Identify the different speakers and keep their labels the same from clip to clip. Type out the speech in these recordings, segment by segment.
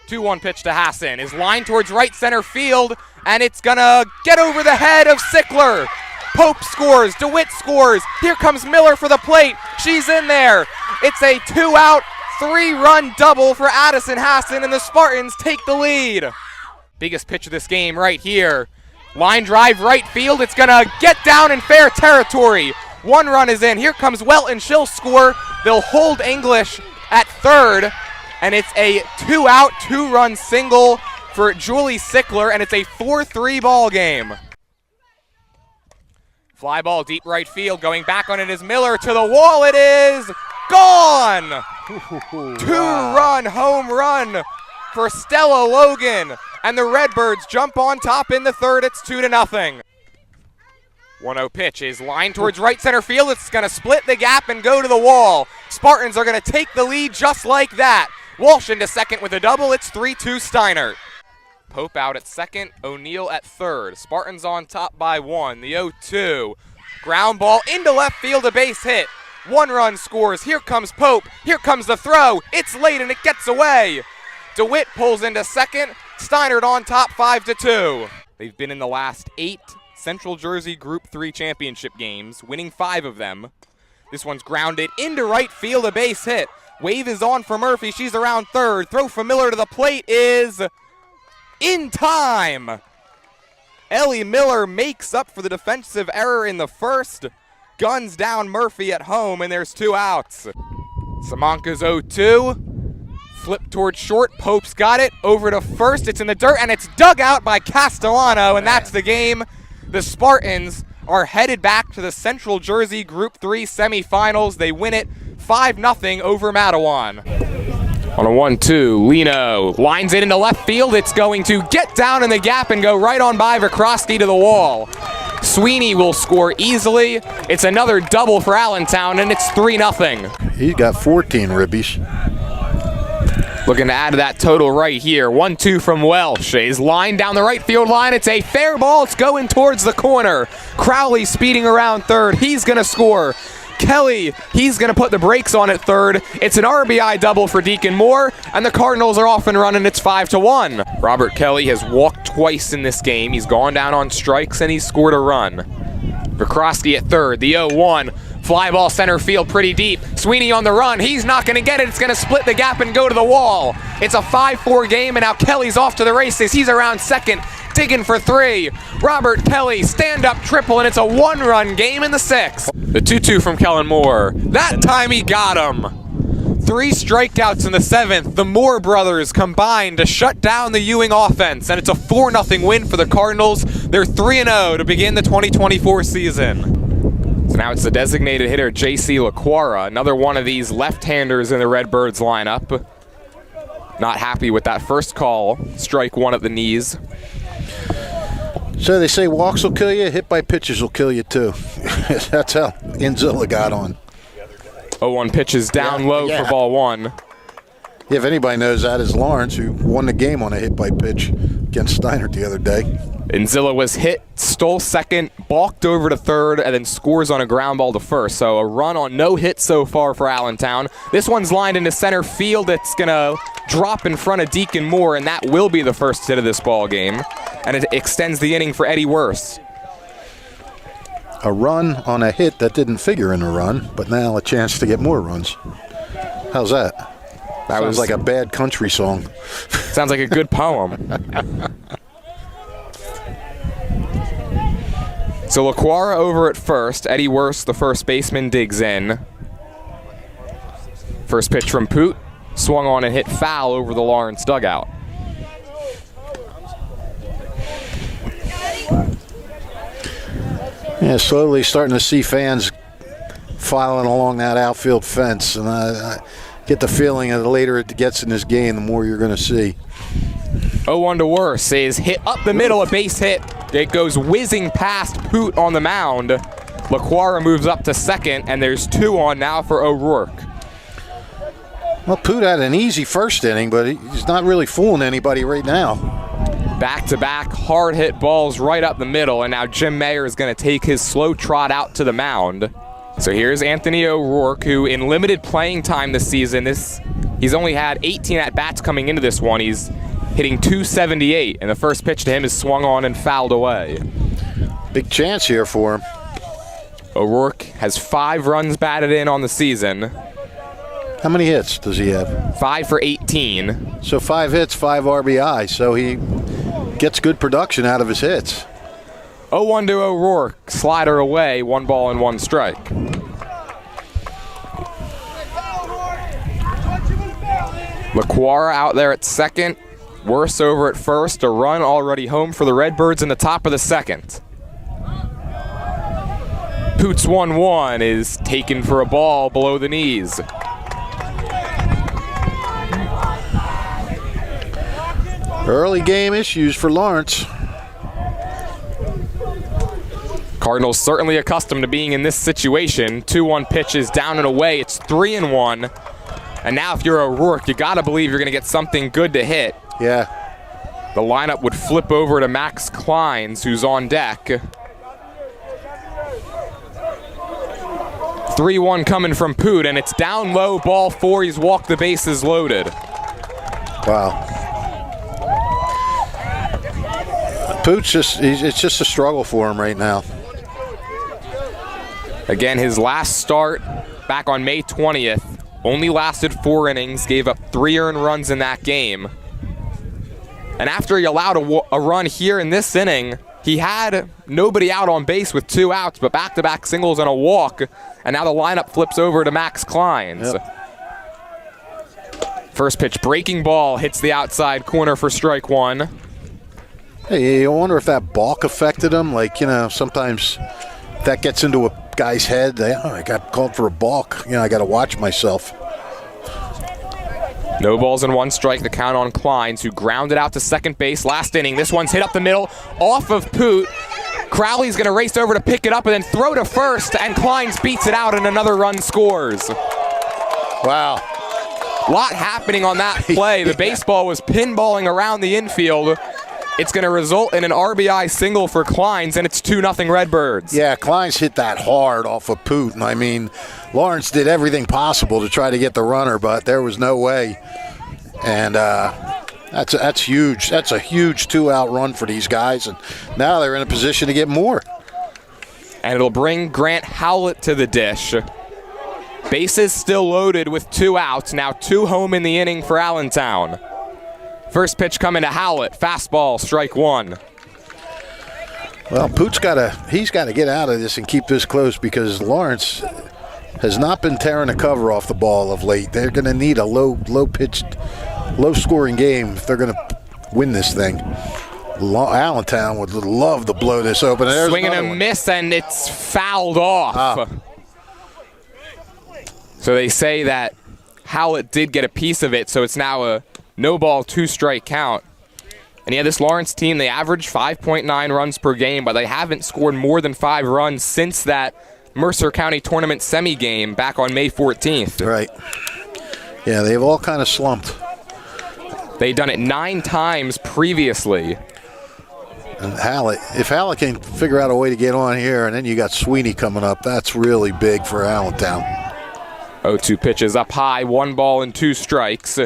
Speaker 1: 2-1 pitch to Hassan is lined towards right center field, and it's gonna get over the head of Sickler. Pope scores, DeWitt scores, here comes Miller for the plate, she's in there. It's a 2-out, 3-run double for Addison Hassan, and the Spartans take the lead. Biggest pitch of this game right here. Line drive right field, it's gonna get down in fair territory. 1 run is in, here comes Welton, she'll score. They'll hold English at third, and it's a 2-out, 2-run single for Julie Sickler, and it's a 4-3 ball game. Fly ball deep right field, going back on it is Miller, to the wall it is gone! 2-run home run for Stella Logan, and the Redbirds jump on top in the third. It's 2-0. 1-0 pitch is lined towards right center field. It's going to split the gap and go to the wall. Spartans are going to take the lead just like that. Walsh into second with a double. It's 3-2 Steiner. Pope out at second, O'Neill at third. Spartans on top by 1. The 0-2. Ground ball into left field, a base hit. 1 run scores. Here comes Pope. Here comes the throw. It's late and it gets away. DeWitt pulls into second. Steiner on top 5-2. They've been in the last 8 Central Jersey Group 3 championship games, winning 5 of them. This one's grounded into right field, a base hit. Wave is on for Murphy. She's around third. Throw from Miller to the plate is in time. Ellie Miller makes up for the defensive error in the first. Guns down Murphy at home, and there's 2 outs. Samanka's 0-2. Flip towards short. Pope's got it. Over to first. It's in the dirt, and it's dug out by Castellano, and that's the game. The Spartans are headed back to the Central Jersey Group 3 semifinals. They win it 5-0 over Matawan. On a 1-2, Lino lines it into left field. It's going to get down in the gap and go right on by Vikrosky to the wall. Sweeney will score easily. It's another double for Allentown, and it's 3-0.
Speaker 2: He got 14 ribbies.
Speaker 1: Looking to add to that total right here. 1-2 from Welsh. Is lined down the right field line. It's a fair ball. It's going towards the corner. Crowley speeding around third. He's going to score. Kelly, he's going to put the brakes on at third. It's an RBI double for Deacon Moore, and the Cardinals are off and running. It's 5-1. Robert Kelly has walked twice in this game. He's gone down on strikes, and he's scored a run. Vikrosky at third. The 0-1. Fly ball center field pretty deep. Sweeney on the run. He's not going to get it. It's going to split the gap and go to the wall. It's a 5-4 game, and now Kelly's off to the races. He's around second, digging for 3. Robert Kelly, stand-up triple, and it's a 1-run game in the 6th. The 2-2 from Kellen Moore. That time he got him. 3 strikeouts in the 7th. The Moore brothers combined to shut down the Ewing offense, and it's a 4-0 win for the Cardinals. They're 3-0 to begin the 2024 season. So now it's the designated hitter, J.C. LaQuara, another one of these left-handers in the Redbirds lineup. Not happy with that first call. Strike 1 at the knees.
Speaker 2: So they say walks will kill you, hit by pitches will kill you too. That's how Inzilla got on.
Speaker 1: 0-1 pitches down low for ball 1.
Speaker 2: If anybody knows that, is Lawrence, who won the game on a hit by pitch against Steiner the other day.
Speaker 1: Inzilla was hit, stole second, balked over to third, and then scores on a ground ball to first. So a run on no hit so far for Allentown. This one's lined into center field. It's going to drop in front of Deacon Moore, and that will be the first hit of this ball game. And it extends the inning for Eddie Worse.
Speaker 2: A run on a hit that didn't figure in a run, but now a chance to get more runs. How's that? That sounds like a bad country song.
Speaker 1: Sounds like a good poem. So LaQuara over at first. Eddie Worse, the first baseman, digs in. First pitch from Poot. Swung on and hit foul over the Lawrence dugout.
Speaker 2: Yeah, slowly starting to see fans filing along that outfield fence. And I get the feeling that the later it gets in this game, the more you're going to see.
Speaker 1: 0-1 to Worse is hit up the middle, a base hit. It goes whizzing past Poot on the mound. LaQuara moves up to second, and there's 2 on now for O'Rourke.
Speaker 2: Well, Poot had an easy first inning, but he's not really fooling anybody right now.
Speaker 1: Back-to-back hard hit balls right up the middle, and now Jim Mayer is going to take his slow trot out to the mound. So here's Anthony O'Rourke, who in limited playing time this season, this He's only had 18 at-bats coming into this one. He's hitting .278, and the first pitch to him is swung on and fouled away.
Speaker 2: Big chance here for him.
Speaker 1: O'Rourke has 5 runs batted in on the season.
Speaker 2: How many hits does he have?
Speaker 1: 5 for 18.
Speaker 2: So 5 hits, 5 RBI. So he gets good production out of his hits.
Speaker 1: 0-1 to O'Rourke. Slider away, 1 ball and 1 strike. LaQuara out there at second. Worse over at first. A run already home for the Redbirds in the top of the second. Poots 1-1 is taken for a ball below the knees.
Speaker 2: Early game issues for Lawrence.
Speaker 1: Cardinals certainly accustomed to being in this situation. 2-1 pitches down and away. It's 3-1. And now if you're O'Rourke, you gotta believe you're gonna get something good to hit.
Speaker 2: Yeah.
Speaker 1: The lineup would flip over to Max Kleins, who's on deck. 3-1 coming from Poot, and it's down low, ball 4. He's walked the bases loaded.
Speaker 2: Wow. Poot's it's just a struggle for him right now.
Speaker 1: Again, his last start back on May 20th only lasted 4 innings, gave up 3 earned runs in that game. And after he allowed a run here in this inning, he had nobody out on base with 2 outs, but back-to-back singles and a walk, and now the lineup flips over to Max Kleins.
Speaker 2: Yep.
Speaker 1: First pitch, breaking ball, hits the outside corner for strike 1.
Speaker 2: Hey, I wonder if that balk affected him. Like, you know, sometimes that gets into a guy's head. I got called for a balk. You know, I got to watch myself.
Speaker 1: No balls and 1 strike, the count on Kleins, who grounded out to second base last inning. This one's hit up the middle, off of Poot. Crowley's going to race over to pick it up and then throw to first, and Kleins beats it out and another run scores.
Speaker 2: Wow.
Speaker 1: A lot happening on that play. The baseball was pinballing around the infield. It's going to result in an RBI single for Kleins, and it's 2-0 Redbirds.
Speaker 2: Yeah, Kleins hit that hard off of Poot. And I mean, Lawrence did everything possible to try to get the runner, but there was no way. And that's huge. That's a huge 2-out run for these guys, and now they're in a position to get more.
Speaker 1: And it'll bring Grant Howlett to the dish. Bases still loaded with 2 outs. Now 2 home in the inning for Allentown. First pitch coming to Howlett. Fastball, strike 1.
Speaker 2: Well, Poot's he's got to get out of this and keep this close, because Lawrence has not been tearing the cover off the ball of late. They're going to need a low-pitched, low-scoring game if they're going to win this thing. Allentown would love to blow this open. There's
Speaker 1: swinging a miss, and it's fouled off. So they say that Howlett did get a piece of it, so it's now a no ball, 2 strike count. And yeah, this Lawrence team, they average 5.9 runs per game, but they haven't scored more than 5 runs since that Mercer County Tournament semi game back on May 14th.
Speaker 2: Right. Yeah, they've all kind of slumped.
Speaker 1: They've done it 9 times previously.
Speaker 2: And if Howlett can figure out a way to get on here, and then you got Sweeney coming up, that's really big for Allentown.
Speaker 1: 0-2 pitches up high, 1 ball and 2 strikes.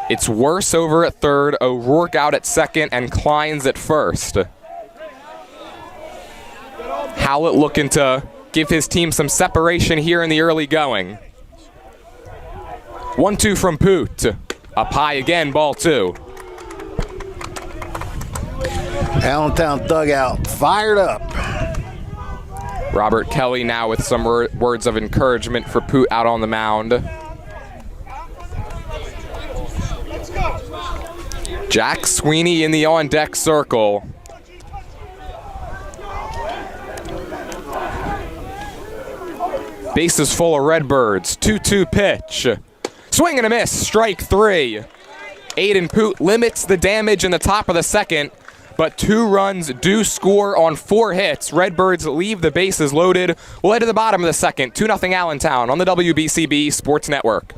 Speaker 1: It's worse over at third, O'Rourke out at second, and Kleins at first. Howlett looking to give his team some separation here in the early going. 1-2 from Poot. Up high again, ball 2.
Speaker 2: Allentown dugout fired up.
Speaker 1: Robert Kelly now with some words of encouragement for Poot out on the mound. Jack Sweeney in the on-deck circle. Bases full of Redbirds. 2-2 pitch. Swing and a miss. Strike 3. Aiden Poot limits the damage in the top of the second, but 2 runs do score on 4 hits. Redbirds leave the bases loaded. We'll head to the bottom of the second. 2-0 Allentown on the WBCB Sports Network.